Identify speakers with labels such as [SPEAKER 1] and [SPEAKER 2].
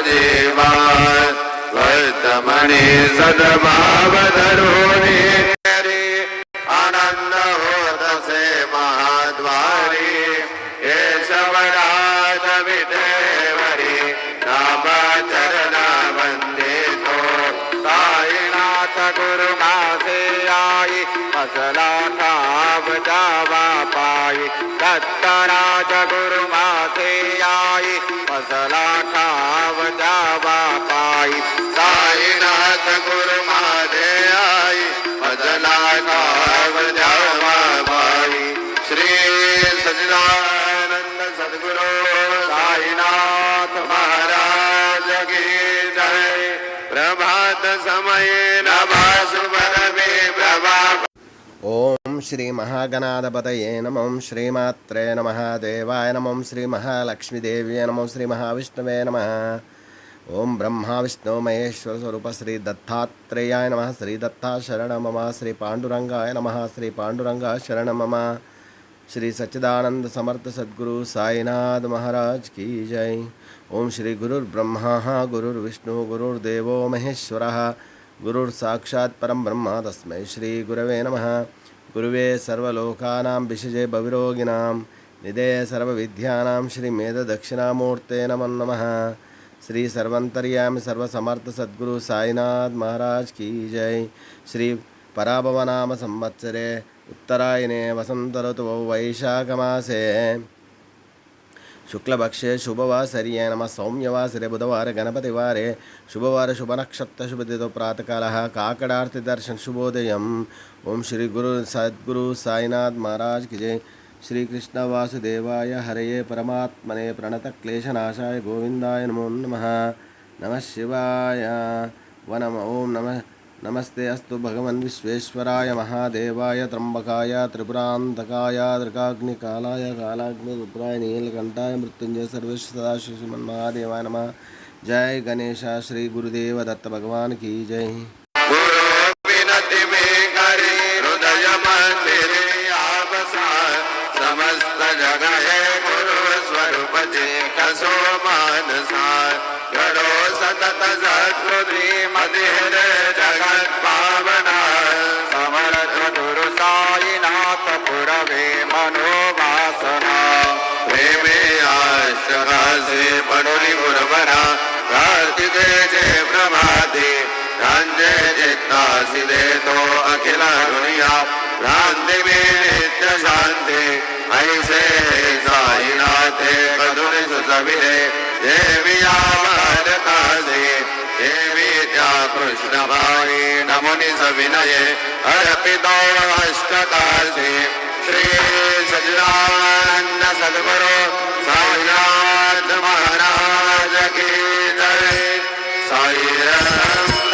[SPEAKER 1] जीवान् वर्तमने सद्भाव धरोणि आनंद होत से महाद्वारी केशवराज विदेवरी नाम चरणा वंदे तो साईनाथ गुरु मासे आई मसला खाव जावा पाई दत्तराज गुरु मासे आई मसला खाव जावा पाई साईनाथ गुरु मादे आई मसला खाव जावा पाई। श्री सच्चिदानंद सद्गुरु साईनाथ महाराज की जय। प्रभात समय नभा सुमन में प्रभा।
[SPEAKER 2] ओम श्री महागणाधिपतये नमः। श्रीमात्रे नमः। देवाय नमः। श्री महालक्ष्मीदेव्यै नमः। श्री महाविष्णवे नमः। ओम ब्रह्मा विष्णु महेश्वर स्वरूप श्री दत्तात्रेयाय नमः। श्री दत्ता शरण मम। श्री पांडुरंगाय नमः। श्री पांडुरंगा शरण मम। श्री सच्चिदानंद समर्थ सद्गुरु साईनाथ महाराज की जय। ओम श्री गुरुर्ब्रह्मा गुरुर्विष्णु गुरुर्देवो महेश्वरः गुरुर्साक्षात् परं ब्रह्म तस्मै श्री गुरवे नमः। गुरुवे सर्वलोकानां विषजे भविरोगिणां निधे सर्वविद्यानां श्री मेधदक्षिणामूर्ते नमो नमः। श्री सर्वंतर्यामि सर्वसमर्थ सद्गुरु साईनाथ महाराज की जय। श्री पराभवनाम संवत्सरे उत्तरायणे वसंत ऋतुः वैशाखमासे शुक्लपक्षे शुभवासर्ये नमः। सौम्यवासरे बुधवार गणपतिवारे शुभवार शुभ नक्षत्र शुभतिथौ प्रातःकालः काकडार्ति दर्शन शुभोदयम्। ओम श्री गुरु सद्गुरु साईनाथ महाराज की जय। श्री कृष्ण वासुदेवाय हरये परमात्मने प्रणतक्लेशनाशाय गोविंदाय नमो नमः। नमः शिवाय वनम। ओम नमः नमस्ते अस्तु भगवन् विश्वेश्वराय महादेवाय त्र्यंबकाय त्रिपुरांतकाय त्रिकाग्निकालाय कालाग्निरुद्राय नीलकंठाय मृत्युंजय सर्वेश सदाशिव श्रीमन्महादेवाय नमः। जय गणेश। श्री गुरुदेव दत्त भगवान की जय।
[SPEAKER 1] विनति में करी हृदय मंदिर समस्त जगह गुरु स्वरूप जे कसो मानसा गणो सतत सत्रुद्री मदिर जगत पावना समर्थ गुरु साईनाथ पुरवे मनोवासना प्रेमे आश्रगा से पडोली गुरवरा कार्तिके जय प्रभाते रांझे जितना सिदे तो अखिला दुनिया भ्रांति में नित्य शांति ऐसे साईनाथ कदुनि सुसविरे देविया मानकासे देवी त्या कृष्ण भाई नमुनि सविनये अर्पितो अष्टकासे। श्री सच्चिदानंद सद्गुरु साईनाथ महाराज की जय। साई राम।